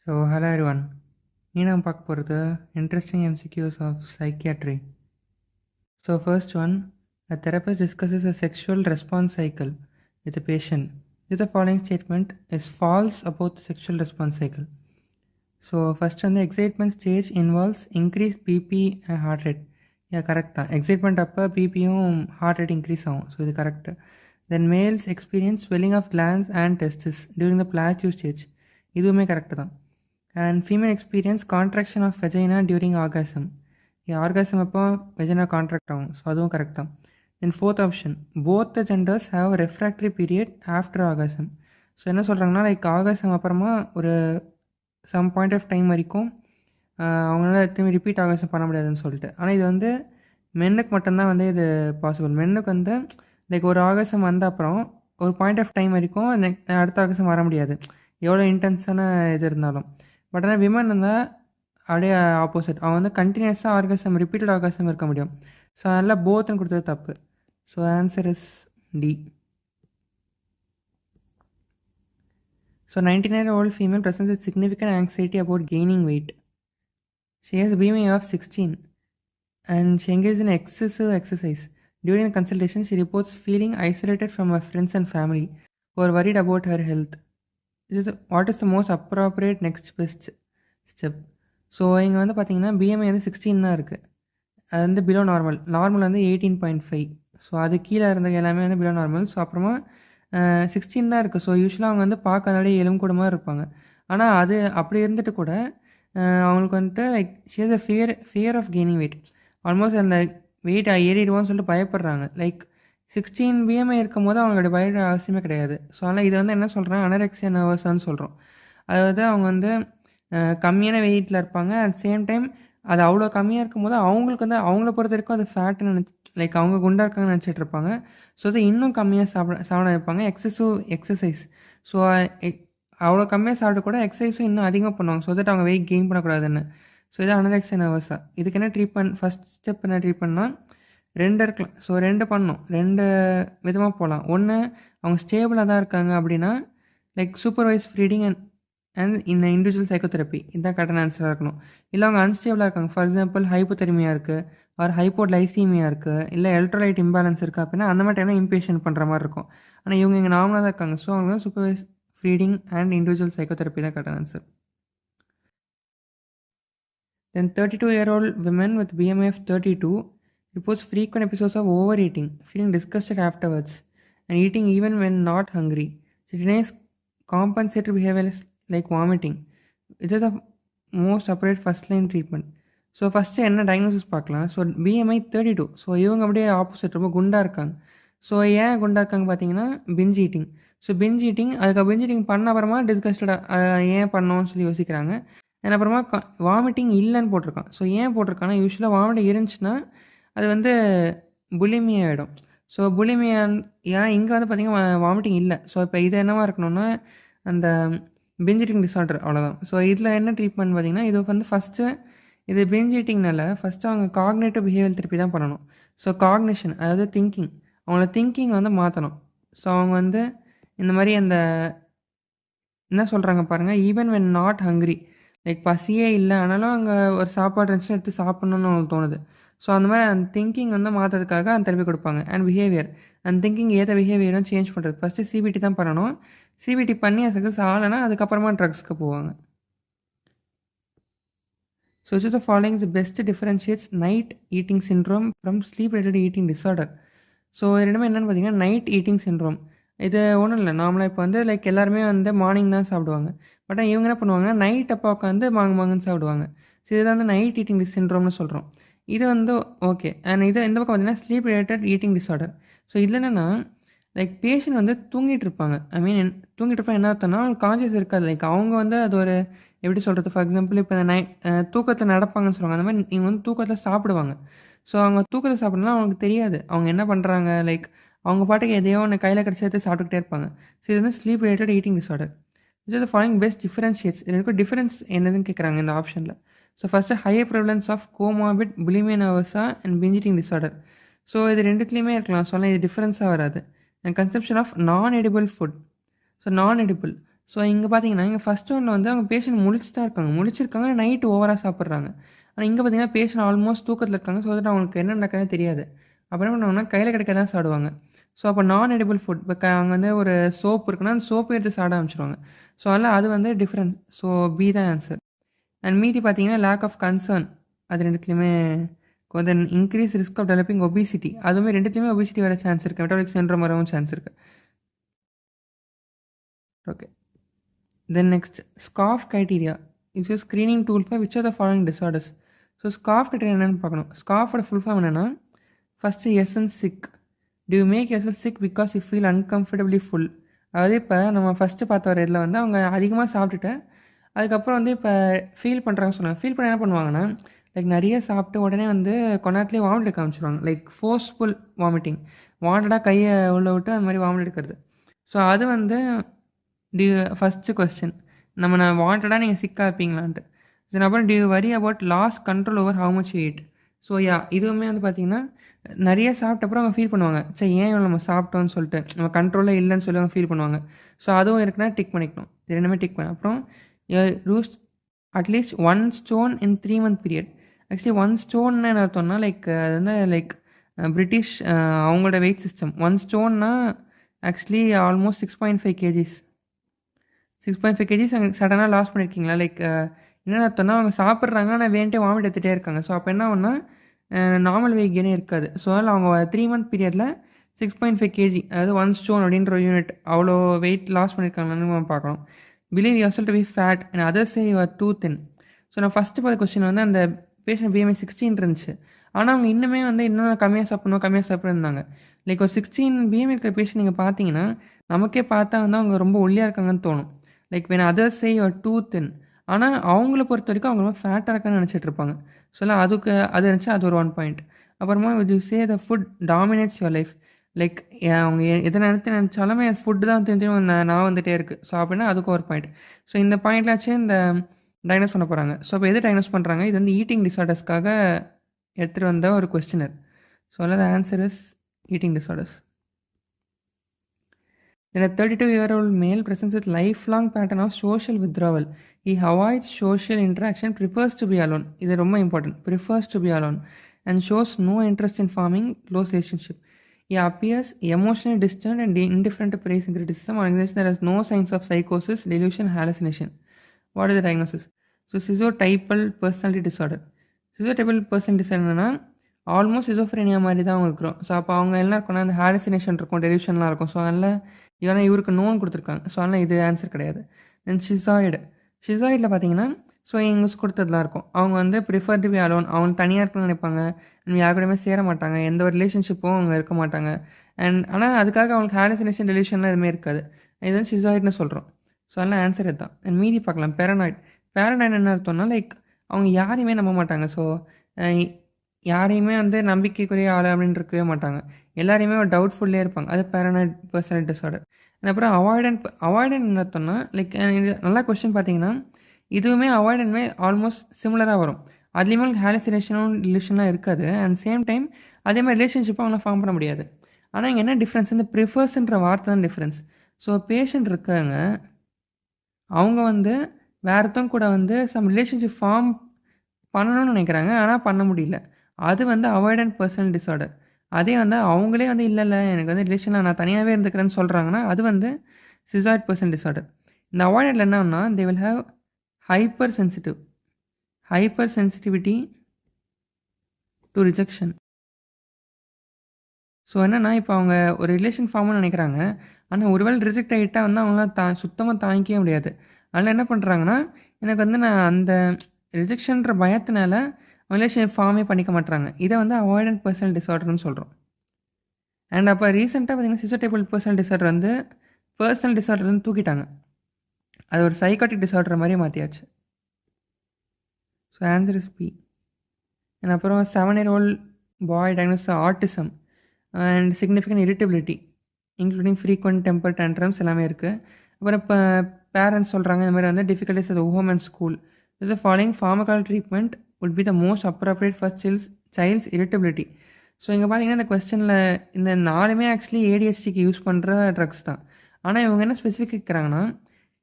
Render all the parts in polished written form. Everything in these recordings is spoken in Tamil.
Hello everyone. நான் பார்க்க போகிறது interesting MCQs of psychiatry. First one, a therapist discusses a sexual response cycle with a patient. If the following statement is false about the sexual response cycle. First one, the excitement stage involves increased BP and heart rate. Yeah, correct. Excitement அப்போ BPயும் heart rate increase ஆகும். So இது correct. Then males experience swelling of glands and testes during the plateau stage. இதுவுமே correct தான். And female experience contraction of vagina during orgasm. Orgasm அப்போ vagina contract ஆகும். ஸோ அதுவும் கரெக்ட் தான். Then fourth option, both the genders have a refractory period after orgasm. So என்ன சொல்கிறாங்கன்னா orgasm அப்புறமா ஒரு சம் பாயிண்ட் ஆஃப் டைம் வரைக்கும் அவங்களால திரும்பி ரிப்பீட் ஆர்காசம் பண்ண முடியாதுன்னு சொல்லிட்டு. ஆனால் இது வந்து மென்னுக்கு மட்டும்தான் வந்து இது பாசிபிள். மென்னுக்கு வந்து ஒரு ஆர்காசம் வந்த அப்புறம் ஒரு பாயிண்ட் ஆஃப் டைம் வரைக்கும் அடுத்த ஆர்காசம் வர முடியாது, எவ்வளோ இன்டென்ஸான இது இருந்தாலும். பட் ஆனால் விமன் இருந்தால் அப்படியே ஆப்போசிட், அவன் வந்து கண்டினியூஸாக ஆர்காசம் ரிப்பீட்டட் ஆர்காசம் இருக்க முடியும். ஸோ அதனால் போத்துன்னு கொடுத்தது தப்பு. So answer is D. So 99-year-old female presents with significant anxiety about gaining weight. She has a BMI of 16 and she engages in excessive exercise. During the consultation, she reports feeling isolated from her friends and family who are worried about her health. What is the most appropriate next best step? So இங்கே வந்து பார்த்தீங்கன்னா பிஎம்ஐ வந்து 16 தான் இருக்குது. அது வந்து பிலோ நார்மல். நார்மல் வந்து 18.5. ஸோ அது கீழே இருந்த எல்லாமே வந்து பிலோ நார்மல். ஸோ அப்புறமா 16 தான் இருக்குது. ஸோ யூஸ்வலாக அவங்க வந்து பார்க்க அதோடய எலும்புக்கூட மாதிரி இருப்பாங்க. ஆனால் அது அப்படி இருந்துட்டு கூட அவங்களுக்கு வந்துட்டு she has a fear of gaining weight. Almost அந்த வெயிட் ஏறிடுவோன்னு சொல்லிட்டு பயப்படுறாங்க. 16 பிஎம்ஐ இருக்கும் போது அவங்களோட பயப்பட அவசியமே கிடையாது. ஸோ அதனால் இதை வந்து என்ன சொல்கிறேன், அனரெக்சியா நர்வஸான்னு சொல்கிறோம். அதாவது அவங்க வந்து கம்மியான வெயிட்டில் இருப்பாங்க. அட் சேம் டைம் அது அவ்வளோ கம்மியாக இருக்கும் போது அவங்களுக்கு வந்து அவங்கள பொறுத்த வரைக்கும் அது ஃபேட்டுன்னு அவங்க குண்டாக இருக்காங்கன்னு நினச்சிட்டு இருப்பாங்க. ஸோ அது இன்னும் கம்மியாக சாப்பிட வைப்பாங்க. எக்ஸசைஸ். ஸோ அவ்வளோ கம்மியாக சாப்பிட்டு கூட எக்ஸசைஸும் இன்னும் அதிகமாக பண்ணுவாங்க. ஸோ தட் அவங்க வெயிட் கெயின் பண்ணக்கூடாதுன்னு. ஸோ இது அனரெக்சியா நர்வஸா. இதுக்கு என்ன ட்ரீட்மெண்ட், ஃபஸ்ட் ஸ்டெப் என்ன ட்ரீட்மெண்ட்னா 2 இருக்கலாம். ஸோ 2 பண்ணணும். 2 விதமாக போகலாம். ஒன்று, அவங்க ஸ்டேபிளாக தான் இருக்காங்க அப்படின்னா supervise feeding and individual psychotherapy, இதுதான் கரெக்டான ஆன்சராக இருக்கணும். இல்லை அவங்க அன்ஸ்டேபிளாக இருக்காங்க, ஃபார் எக்ஸாம்பிள் ஹைப்போதெர்மியா இருக்குது, ஆர் ஹைப்போலைசீமியா இருக்குது, இல்லை எலக்ட்ரோலைட் இம்பேலன்ஸ் இருக்குது அப்படின்னா அந்த மாதிரி டைம்லாம் இம்பேஷன் பண்ணுற மாதிரி இருக்கும். ஆனால் இவங்க இங்கே நார்மலாக தான் இருக்காங்க. ஸோ அவங்க supervise feeding and individual psychotherapy தான் கரெக்டான answer. Then 32-year-old women with BMI of 32 reports frequent episodes of overeating, feeling disgusted afterwards, and eating even when not hungry. She denies compensatory behaviors like vomiting. It is the most appropriate first line treatment. So first என்ன டயக்னோசிஸ் பார்க்கலாம். So BMI 32. ஸோ இவங்க அப்படியே ஆப்போசிட், ரொம்ப குண்டாக இருக்காங்க. ஸோ ஏன் குண்டாக இருக்காங்க பார்த்தீங்கன்னா binge eating. So binge eating, அதுக்கு பிஞ்ச் ஈட்டிங் பண்ண அப்புறமா டிஸ்கஸ்டடாக ஏன் பண்ணோன்னு சொல்லி யோசிக்கிறாங்க. அப்புறமா வாமிட்டிங் இல்லைன்னு போட்டிருக்கான். ஸோ ஏன் போட்டிருக்காங்கன்னா யூஸ்வலாக வாமிட்டிங் இருந்துச்சுன்னா அது வந்து புலிமியா ஆகிடும். ஸோ புலிமியா, ஏன்னா இங்கே வந்து பார்த்திங்கன்னா வாமிட்டிங் இல்லை. ஸோ இப்போ இது என்னவா இருக்கணும்னா அந்த பிஞ்ச் ஈட்டிங் டிஸார்டர், அவ்வளோதான். ஸோ இதில் என்ன ட்ரீட்மெண்ட் பார்த்திங்கன்னா, இது வந்து ஃபஸ்ட்டு இது பிஞ்ச் ஈட்டிங்னால ஃபஸ்ட்டு அவங்க காக்னேட்டிவ் பிஹேவியர் தெரப்பி தான் பண்ணணும். ஸோ காக்னிஷன், அதாவது திங்கிங், அவங்கள திங்கிங் வந்து மாற்றணும். ஸோ அவங்க வந்து இந்த மாதிரி அந்த என்ன சொல்கிறாங்க பாருங்கள், ஈவன் வென் நாட் ஹங்க்ரி, பசியே இல்லை ஆனாலும் அங்கே ஒரு சாப்பாடு இருந்துச்சுன்னா எடுத்து சாப்பிட்ணுன்னு அவங்களுக்கு தோணுது. ஸோ அந்த மாதிரி அந்த திங்கிங் வந்து மாற்றுறதுக்காக அந்த தெரப்பி கொடுப்பாங்க. அண்ட் பிஹேவியர், அந்த திங்கிங் ஏற்ற பிஹேவியரும் சேஞ்ச் பண்ணுறது. ஃபஸ்ட்டு சிபிடி தான் பண்ணணும். சிபிடி பண்ணி சக்ஸஸ் ஆகலைன்னா அதுக்கப்புறமா ட்ரக்ஸ்க்கு போவாங்க. So which of the following is the best differentiates night eating syndrome from sleep related eating disorder? So ரெண்டுமே என்னென்னு பார்த்தீங்கன்னா, நைட் ஈட்டிங் சிண்ட்ரோம் இது ஒன்றும் இல்லை. நார்மலாக இப்போ வந்து எல்லாருமே வந்து மார்னிங் தான் சாப்பிடுவாங்க. பட் இவங்க என்ன பண்ணுவாங்கன்னா நைட் அப்போ உட்காந்து மாங்குன்னு சாப்பிடுவாங்க. ஸோ இதுதான் வந்து நைட் ஈட்டிங் சிண்ட்ரோம்னு சொல்கிறோம். இது வந்து ஓகே. அண்ட் இது இந்த பக்கம் பார்த்தீங்கன்னா sleep related eating disorder. So இதில் என்னென்னா பேஷண்ட் வந்து தூங்கிட்டு இருப்பாங்க. தூங்கிட்டு இருப்பாங்க, என்ன அர்த்தம்னா அவங்களுக்கு கான்சியஸ் இருக்காது. அவங்க வந்து அது ஒரு எப்படி சொல்கிறது, ஃபார் எக்ஸாம்பிள் இப்போ இந்த தூக்கத்தில் நடப்பாங்கன்னு சொல்லுவாங்க. அந்த மாதிரி இவங்க வந்து தூக்கத்தில் சாப்பிடுவாங்க. ஸோ அவங்க தூக்கத்தில் சாப்பிட்றதுனால அவங்களுக்கு தெரியாது அவங்க என்ன பண்ணுறாங்க. அவங்க பாட்டுக்கு எதையோ ஒன்று கையில் கிடச்சி எடுத்து சாப்பிட்டுக்கிட்டே இருப்பாங்க. ஸோ இது வந்து ஸ்லீப் ரிலேட்டட் ஈட்டிங் டிஸார்டர். இது த ஃபாலோயிங் பெஸ்ட் டிஃபரன்ஷியேட்ஸ். எனக்கு டிஃபரன்ஸ் என்னதுன்னு கேட்குறாங்க இந்த ஆப்ஷனில். So first higher prevalence of comorbid bulimia nervosa and binge eating disorder. So இது ரெண்டுத்துலேயுமே இருக்கலாம். சொன்னால் இது டிஃப்ரென்ஸாக வராது. And conception of non edible food. So non edible, so இங்கே பார்த்தீங்கன்னா, இங்கே ஃபர்ஸ்ட் ஒன்ல வந்து அவங்க பேஷண்ட் முழிச்சு தான் இருக்காங்க. முழிச்சிருக்காங்க, நைட்டு ஓவரா சாப்பிட்றாங்க. ஆனா இங்கே பார்த்தீங்கன்னா, பேஷண்ட் ஆல்மோஸ்ட் தூக்கத்தில இருக்காங்க. ஸோ தட் அவங்களுக்கு என்ன நடக்குதுன்னு தெரியாது. அப்ப என்ன பண்ணுவாங்கன்னா, கையில கிடைக்கிறத தான் சாப்பிடுவாங்க. ஸோ அப்போ நான் எடிபிள் ஃபுட் இப்போ அங்க வந்து ஒரு சோப் இருக்குன்னா, அந்த சோப்ப எடுத்து சாப்பிட ஆரம்பிச்சுருவாங்க. ஸோ அதனால அது வந்து டிஃபரன்ஸ். ஸோ பி தான் ஆன்சர். அண்ட் மீதி பார்த்தீங்கன்னா, லேக் ஆஃப் கன்சர்ன். அது 2த்துலயுமே கொஞ்சம் increase risk of developing obesity. அதுவுமே 2த்துலயுமே ஒபிசிட்டி வர சான்ஸ் இருக்கு. மெட்டபாலிக் சிண்ட்ரோம் வரவும் சான்ஸ் இருக்கு. Okay. Then next, SCORF criteria is a screening tool for which of the following disorders. So SCOFF criteria என்னென்னு பார்க்கணும். ஸ்கார்ஃபோட ஃபுல் ஃபார்ம் என்னென்னா, first essence sick. Do you make yourself sick because you feel uncomfortably full. அதாவது இப்போ நம்ம ஃபஸ்ட்டு பார்த்த வர இதில் வந்து அவங்க அதிகமாக சாப்பிட்டுட்டு அதுக்கப்புறம் வந்து இப்போ ஃபீல் பண்ணுறாங்கன்னு சொன்னாங்க. ஃபீல் பண்ண என்ன பண்ணுவாங்கன்னா, லைக் நிறைய சாப்பிட்டு உடனே வந்து கொஞ்ச நேரத்துலேயே வாமிட் எடுக்க ஆரம்பிச்சிடுவாங்க. Like forceful vomiting. வாண்டடாக கையை உள்ள விட்டு அது மாதிரி வாமிட் எடுக்கிறது. ஸோ அது வந்து ஃபஸ்ட்டு கொஸ்டின். நான் வாண்டடாக நீங்கள் சிக்காக இருப்பீங்களான்ட்டு. தென் அப்புறம் do you worry about loss control over how much you eat. So இதுவுமே வந்து பார்த்திங்கன்னா, நிறைய சாப்பிட்ட அப்புறம் அவங்க ஃபீல் பண்ணுவாங்க. சரி ஏன் இவ்வளோ நம்ம சாப்பிட்டோம்னு சொல்லிட்டு நம்ம கண்ட்ரோலில் இல்லைன்னு சொல்லி அவங்க ஃபீல் பண்ணுவாங்க. ஸோ அதுவும் இருக்குன்னா டிக் பண்ணிக்கணும். இது ரெண்டுமே டிக் பண்ண அப்புறம் lose at least 1 stone in 3 month period. Actually 1 ஸ்டோன்னு என்ன அர்த்தம்னா, லைக் அது வந்து லைக் பிரிட்டிஷ் அவங்களோட வெயிட் சிஸ்டம். 1 ஸ்டோன்னா ஆக்சுவலி ஆல்மோஸ்ட் 6.5 கேஜிஸ். 6.5 கேஜிஸ் சடனாக லாஸ் பண்ணியிருக்கீங்களா? லைக் என்னென்ன அர்த்தம்னா, அவங்க சாப்பிட்றாங்க ஆனால் வேண்ட்டே வாமிட் எடுத்துகிட்டே இருக்காங்க. ஸோ அப்போ என்ன ஆகும்னா, நார்மல் வெயிட் கெயினே இருக்காது. ஸோ அதில் அவங்க 3 மந்த் பீரியடில் 6.5 கேஜி, அதாவது 1 ஸ்டோன் அப்படின்ற ஒரு யூனிட் அவ்வளோ வெயிட் லாஸ் பண்ணியிருக்காங்கன்னு நம்ம பார்க்கணும். Believe your to be fat and others say you are too thin. So நான் ஃபஸ்ட்டு பார்த்த கொஸ்டின் வந்து அந்த பேஷண்ட் BMI 16 இருந்துச்சு. ஆனால் அவங்க இன்னுமே வந்து இன்னும் கம்மியாக சாப்பிடணும் இருந்தாங்க. லைக் ஒரு 16 BMI இருக்கிற பேஷண்ட் நீங்கள் பார்த்தீங்கன்னா, நமக்கே பார்த்தா வந்து அவங்க ரொம்ப ஒல்லியாக இருக்காங்கன்னு தோணும். Like when others say you are too thin. ஆனால் அவங்கள பொறுத்த வரைக்கும் அவங்க ரொம்ப ஃபேட்டாக இருக்கான்னு நினச்சிட்டு இருப்பாங்க. ஸோ அதுக்கு அது இருந்துச்சு, அது ஒரு 1 பாயிண்ட். அப்புறமா you say the food dominates your life. Like அவங்க எதை நினச்சாலுமே ஃபுட்டு தான் திரும்பியும் நான் வந்துகிட்டே இருக்குது. ஸோ அப்படின்னா அதுக்கு ஒரு பாயிண்ட். ஸோ இந்த பாயிண்ட்லாச்சும் இந்த டயக்னோஸ் பண்ண போகிறாங்க. ஸோ அப்போ எது டயக்னோஸ் பண்ணுறாங்க? இது வந்து ஈட்டிங் டிஸார்டர்ஸ்க்காக எடுத்துகிட்டு வந்த ஒரு கொஸ்டினர். ஸோ அதில் answer is eating disorders. Then a 32-year-old male presents with lifelong pattern of social withdrawal. He avoids social interaction, prefers to be alone. This is very important. Prefers to be alone and shows no interest in forming close relationship. He appears emotionally distant and indifferent to praise and criticism. Organization there is no signs of psychosis, delusion, hallucination. What is the diagnosis? So schizotypal personality disorder. Schizotypal personality disorder almost schizophrenia மாதிரி தான் அவங்க இருக்கிறோம். ஸோ அப்போ அவங்க என்ன இருக்குன்னா, அந்த ஹாலுசினேஷன் இருக்கும், டெலிவிஷன்லாம் இருக்கும். ஸோ அதனால் இதெல்லாம் இவருக்கு நோன் கொடுத்துருக்காங்க. ஸோ அதனால் இது ஆன்சர் கிடையாது. தென் ஷிசாய்டில் பார்த்தீங்கன்னா, ஸோ இங்கிலீஷ் கொடுத்ததுலாம் இருக்கும். அவங்க வந்து ப்ரிஃபர் டு பி அலோன். அவங்க தனியாக இருக்கணும்னு நினைப்பாங்க. யார் கூடயுமே சேர மாட்டாங்க. எந்த ஒரு ரிலேஷன்ஷிப்பும் அவங்க இருக்க மாட்டாங்க. ஆனால் அதுக்காக அவங்களுக்கு ஹாலுசினேஷன், டெலிவிஷன்லாம் எதுவுமே இருக்காது. இது வந்து ஷிசாய்டுன்னு சொல்கிறோம். ஸோ அதெல்லாம் ஆன்சர் இதுதான். அண்ட் மீதி பார்க்கலாம். பேரனாய்டு என்ன அர்த்தம்னா, லைக் அவங்க யாரையுமே நம்ப மாட்டாங்க. ஸோ யாரையுமே வந்து நம்பிக்கைக்குரிய ஆள் அப்படின்னு இருக்கவே மாட்டாங்க. எல்லாரையுமே ஒரு டவுட்ஃபுல்லே இருப்பாங்க. அது பேரனாய்ட் பர்சனாலிட்டி டிஸார்டர். அப்புறம் அவாய்டன் என்ன அர்த்தம்னா, லைக் இது நல்லா கொஸ்டின் பார்த்தீங்கன்னா, இதுவுமே அவாய்டன்மே ஆல்மோஸ்ட் சிமிலராக வரும். அதுலேயுமே ஹாலுசினேஷனும் டிலூஷன்லாம் இருக்காது. அண்ட் சேம் டைம் அதே மாதிரி ரிலேஷன்ஷிப்பும் அவங்கள ஃபார்ம் பண்ண முடியாது. ஆனால் இங்கே என்ன டிஃப்ரென்ஸ், இந்த ப்ரிஃபர்ஸ்ன்ற வார்த்தை தான் டிஃப்ரென்ஸ். ஸோ பேஷண்ட் இருக்காங்க, அவங்க வந்து வேறத்தவங்க கூட வந்து சம் ரிலேஷன்ஷிப் ஃபார்ம் பண்ணணும்னு நினைக்கிறாங்க, ஆனால் பண்ண முடியல. அது வந்து அவாய்டன்ட் பர்சனல் டிஸார்டர். அதே வந்து அவங்களே வந்து இல்லை எனக்கு வந்து ரிலேஷனில் நான் தனியாகவே இருந்துக்கிறேன்னு சொல்கிறாங்கன்னா, அது வந்து சிசாய்ட் பர்சன் டிஸார்டர். இந்த அவாய்டன்ட்ல என்னன்னா, they will have hyper sensitivity to rejection. So என்னென்னா, இப்போ அவங்க ஒரு ரிலேஷன் ஃபார்ம்னு நினைக்கிறாங்க, ஆனால் ஒருவேளை ரிஜெக்ட் ஆகிட்டால் வந்து அவங்களாம் சுத்தமாக தாங்கிக்கவே முடியாது. அதனால் என்ன பண்ணுறாங்கன்னா, எனக்கு வந்து நான் அந்த ரிஜெக்ஷன்ற பயத்தினால ரிலேஷன் ஃபார்மே பண்ணிக்க மாட்டாங்க. இதை வந்து அவாய்டன்ட் பர்சனல் டிஸார்டர்னு சொல்கிறோம். அண்ட் அப்போ ரீசெண்டாக பார்த்தீங்கன்னா, சிசோடைபல் பர்சனல் டிஸார்டர் வந்து பர்சனல் டிஸார்டர் வந்து தூக்கிட்டாங்க. அது ஒரு சைக்காட்டிக் டிஸார்டர் மாதிரி மாற்றியாச்சு. So answer is B. And அப்புறம் 7-year-old boy diagnose autism and significant irritability including frequent temper tantrums எல்லாமே இருக்குது. அப்புறம் இப்போ பேரண்ட்ஸ் சொல்கிறாங்க இந்த மாதிரி வந்து difficulties at home and school. The following pharmacological treatment would be the most appropriate for child's irritability. So இங்கே பார்த்தீங்கன்னா, இந்த கொஸ்டினில் இந்த 4மே ஆக்சுவலி ADHDக்கு யூஸ் பண்ணுற ட்ரக்ஸ் தான். ஆனால் இவங்க என்ன ஸ்பெசிஃபிக் கேட்குறாங்கன்னா,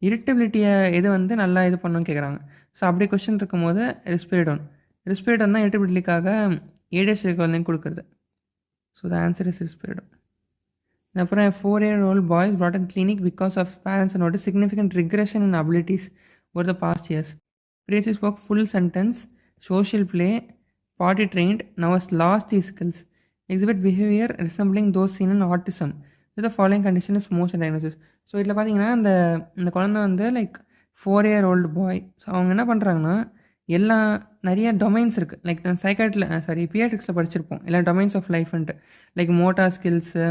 இரிட்டபிலிட்டியை எது வந்து நல்லா இது பண்ணணும்னு கேட்குறாங்க. ஸோ அப்படி கொஸ்டின் இருக்கும்போது ரிஸ்பிரிடோன். ரிஸ்பிரிடோன் தான் இரிட்டபிலிட்டிக்காக ஏடிஎஸ்டி குழந்தைங்க கொடுக்குறது. So the answer is risperidone. அப்புறம் 4-year-old boy is brought in clinic because of parents noticed significant regression in abilities over the past years. Previously spoke full sentence, social play, potty trained, now has lost these skills. Exhibit behavior resembling those seen in autism. The following condition is most diagnosis. So இதில் பார்த்தீங்கன்னா இந்த குழந்தை வந்து லைக் 4-year-old பாய். ஸோ அவங்க என்ன பண்ணுறாங்கன்னா நிறைய டொமைன்ஸ் இருக்குது. லைக் பியாட்ரிக்ஸில் படிச்சிருப்போம் எல்லா டொமைன்ஸ் ஆஃப் லைஃப்ன்ட்டு. Like motor skills,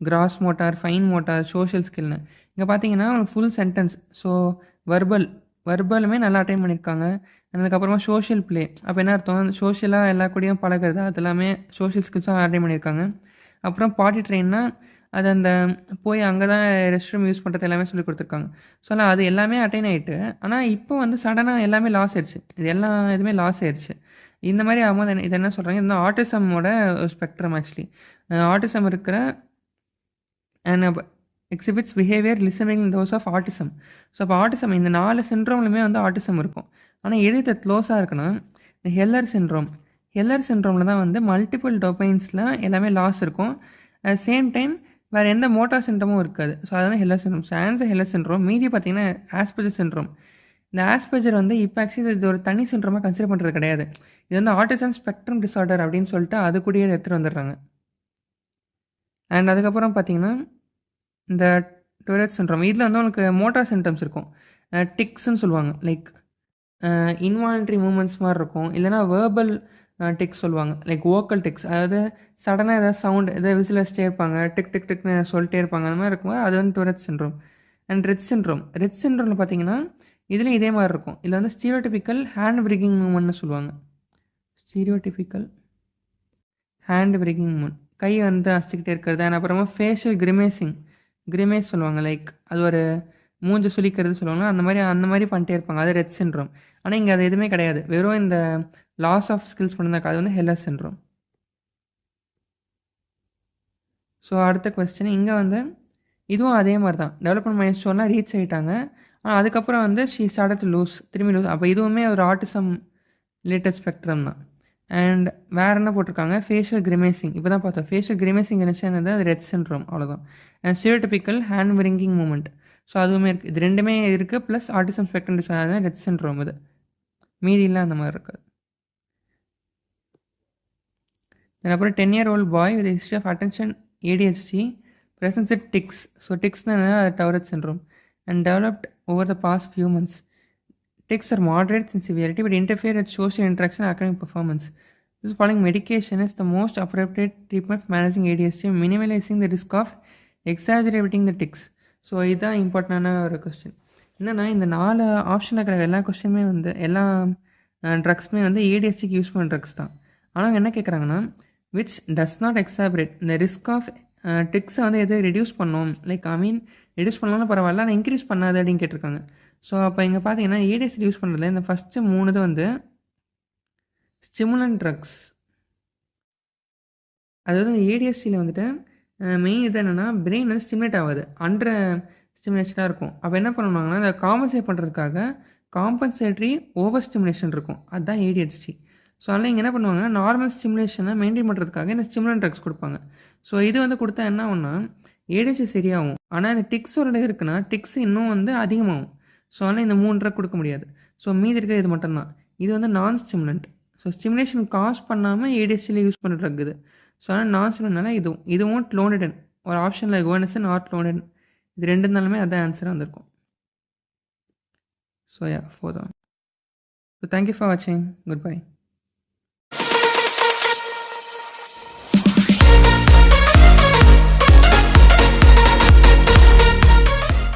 gross motor, fine motor, social ஸ்கில்னு. இங்கே பார்த்தீங்கன்னா அவங்களுக்கு ஃபுல் சென்டென்ஸ். ஸோ வர்பலுமே நல்லா அட்டைன் பண்ணியிருக்காங்க. அதுக்கப்புறமா சோஷியல் ப்ளே. அப்போ என்ன அர்த்தம், சோஷியலாக எல்லா கூடயும் பழகிறது, அது எல்லாமே சோஷியல் ஸ்கில்ஸும் அட்டைன் பண்ணியிருக்காங்க. அப்புறம் பாட்டி ட்ரெயின்னா அது அந்த போய் அங்கே தான் ரெஸ்ட் ரூம் யூஸ் பண்ணுறது எல்லாமே சொல்லி கொடுத்துருக்காங்க. ஸோ அது எல்லாமே அட்டைன் ஆகிட்டு, ஆனால் இப்போ வந்து சடனாக எல்லாமே லாஸ் ஆயிடுச்சு. இதுவுமே லாஸ் ஆயிடுச்சு. இந்த மாதிரி ஆகும்போது இது என்ன சொல்கிறாங்க, இந்த ஆட்டிசமோட ஸ்பெக்ட்ரம் ஆக்சுவலி. ஆட்டிசம் இருக்கிற அண்ட் எக்ஸிபிட்ஸ் பிஹேவியர் லிசனிங் தோஸ் ஆஃப் ஆட்டிசம். ஸோ அப்போ ஆட்டிசம் இந்த 4 சிண்ட்ரோம்லையுமே வந்து ஆட்டிசம் இருக்கும். ஆனால் எது இது க்ளோஸாக இருக்குன்னா இந்த ஹெல்லர் சிண்ட்ரோமில் தான் வந்து மல்டிபிள் டொமைன்ஸில் எல்லாமே லாஸ் இருக்கும். அட் சேம் டைம் வேறு எந்த மோட்டார் சிண்ட்ரோமும் இருக்காது. ஸோ அதுதான் Heller syndrome. So answer Heller syndrome. மீதி பார்த்தீங்கன்னா ஆஸ்பெர்ஜர் சிண்ட்ரோம். இந்த ஆஸ்பெர்ஜர் வந்து இப்போ ஆக்சுவலி இது ஒரு தனி சிண்ட்ரோமாக கன்சிடர் பண்ணுறது கிடையாது. இது வந்து ஆட்டிசம் ஸ்பெக்ட்ரம் டிஸார்டர் அப்படின்னு சொல்லிட்டு அது கூடயே எடுத்துகிட்டு வந்துடுறாங்க. அண்ட் அதுக்கப்புறம் பார்த்தீங்கன்னா இந்த டொரெட் சிண்ட்ரோம். இதில் வந்து உங்களுக்கு மோட்டார் சிம்டம்ஸ் இருக்கும். டிக்ஸ்ன்னு சொல்லுவாங்க. லைக் இன்வாலண்ட்ரி மூமெண்ட்ஸ் மாதிரி இருக்கும். இல்லைனா வேர்பல் டிக்ஸ் சொல்லுவாங்க. Like vocal tics. அதாவது சடனாக ஏதாவது சவுண்ட் எதாவது விசில் வச்சுட்டே இருப்பாங்க, டிக் டிக் டிக்னு சொல்லிட்டே இருப்பாங்க. அந்த மாதிரி இருக்கும்போது அது வந்து டொரெட் சிண்ட்ரோம். அண்ட் ரெட் சிண்ட்ரோமில் பார்த்தீங்கன்னா இதுலேயும் இதே மாதிரி இருக்கும். இதில் வந்து ஸ்டீரியோடிபிக்கல் ஹேண்ட் பிரேக்கிங் மூமெண்ட்னு சொல்லுவாங்க. ஸ்டீரியோடிபிக்கல் ஹேண்ட் பிரேக்கிங் மூமெண்ட், கை வந்து அசிக்கிட்டே இருக்கிறது. அண்ட் அப்புறமா ஃபேஷியல் கிரிமேஸ் சொல்லுவாங்க. லைக் அது ஒரு மூஞ்சை சுளிக்கிறது சொல்லுவாங்க. அந்த மாதிரி பண்ணிட்டே இருப்பாங்க. அது ரெட் சிண்ட்ரோம். ஆனால் இங்கே அது எதுவுமே கிடையாது. வெறும் இந்த லாஸ் ஆஃப் ஸ்கில்ஸ் பண்ணியிருந்தாக்கா அது வந்து ஹெல்லர் சிண்ட்ரோம். ஸோ அடுத்த கொஸ்டின் இங்கே வந்து இதுவும் அதே மாதிரி தான். டெவலப்மெண்ட் மைல்ஸ்டோன்லாம் ரீச் ஆகிட்டாங்க. ஆனால் அதுக்கப்புறம் வந்து ஷீ ஸ்டார்ட் டு லூஸ். அப்போ இதுவுமே ஒரு ஆட்டிசம் ரிலேட்டட் ஸ்பெக்ட்ரம் தான். அண்ட் வேறு என்ன போட்டிருக்காங்க, ஃபேஷியல் கிரிமேசிங். இப்போ தான் பார்த்தோம். ஃபேஷியல் கிரிமேசிங் இருந்துச்சு, அது ரெட் சிண்ட்ரோம். அவ்வளோதான். And stereotypical hand wringing movement. So அதுவுமே இருக்குது. இது ரெண்டுமே இருக்குது. Plus autism spectrum disorder Rett syndrome. இது மீதியெல்லாம் அந்த மாதிரி இருக்காது. அப்புறம் 10-year-old boy with history of attention ADHD presents with tics. So tics is Tourette syndrome and developed over the past few months. Tics are moderate in severity but interfere with social interaction and academic performance. This following medication is the most appropriate treatment for managing ADHD, minimizing the risk of exaggerating the tics. So இதுதான் இம்பார்ட்டண்டான ஒரு கொஸ்டின். என்னென்னா இந்த 4 ஆப்ஷனில் இருக்கிற எல்லா கொஸ்டினுமே வந்து எல்லா ட்ரக்ஸுமே வந்து ADHDக்கு யூஸ் பண்ணுற ட்ரக்ஸ் தான். ஆனால் என்ன கேட்குறாங்கன்னா which does not exacerbate the risk of டிக்ஸை வந்து எது ரெடியூஸ் பண்ணோம், லைக் ரெடியூஸ் பண்ணலாம்னு பரவாயில்ல, ஆனால் இன்க்ரீஸ் பண்ணாது அப்படின்னு கேட்டிருக்காங்க. ஸோ அப்போ இங்கே பார்த்தீங்கன்னா ADHD யூஸ் பண்ணுறதுல இந்த ஃபஸ்ட்டு 3 இது வந்து ஸ்டிமுலன்ட் ட்ரக்ஸ். அதாவது இந்த ADHDயில் வந்துட்டு மெயின் இது என்னென்னா பிரெயின் வந்து ஸ்டிமுலேட் ஆகாது, அண்டர் ஸ்டிமுலேஷனாக இருக்கும். அப்போ என்ன பண்ணுவாங்கன்னா அதை காம்பன்சேட் பண்ணுறதுக்காக காம்பன்சேட்ரி ஓவர் ஸ்டிமுலேஷன் இருக்கும். அதுதான் ADHD. ஸோ அதனால் இங்கே என்ன பண்ணுவாங்கன்னா நார்மல் ஸ்டிமுலேஷனை மெயின்டைன் பண்ணுறதுக்காக இந்த ஸ்டிமுலன்ட் ட்ரக்ஸ் கொடுப்பாங்க. ஸோ இது வந்து கொடுத்தா என்ன ஆகும்னா ADHD சரியாகும். ஆனால் இந்த டிக்ஸோட இருக்குன்னா டிக்ஸ் இன்னும் வந்து அதிகமாகும். ஸோ அதனால் இந்த 3 ட்ரக் கொடுக்க முடியாது. ஸோ மீதி இருக்கிறது இது மட்டும்தான். இது வந்து நான் ஸ்டிமுலண்ட். ஸோ ஸ்டிமுலேஷன் காஸ் பண்ணாமல் ADHDயில் யூஸ் பண்ணுற ட்ரக் இது. ஸோ அதனால் நான் ஸ்டிமுலண்ட்னால இதுவும் க்ளோனிடன் ஒரு ஆப்ஷனில் குவானசன் ஆர் க்ளோனிடன். இது 2 இருந்தாலுமே அதான் ஆன்சராக வந்திருக்கும். ஸோ 4 தான். ஸோ தேங்க்யூ ஃபார் வாட்சிங். Good bye.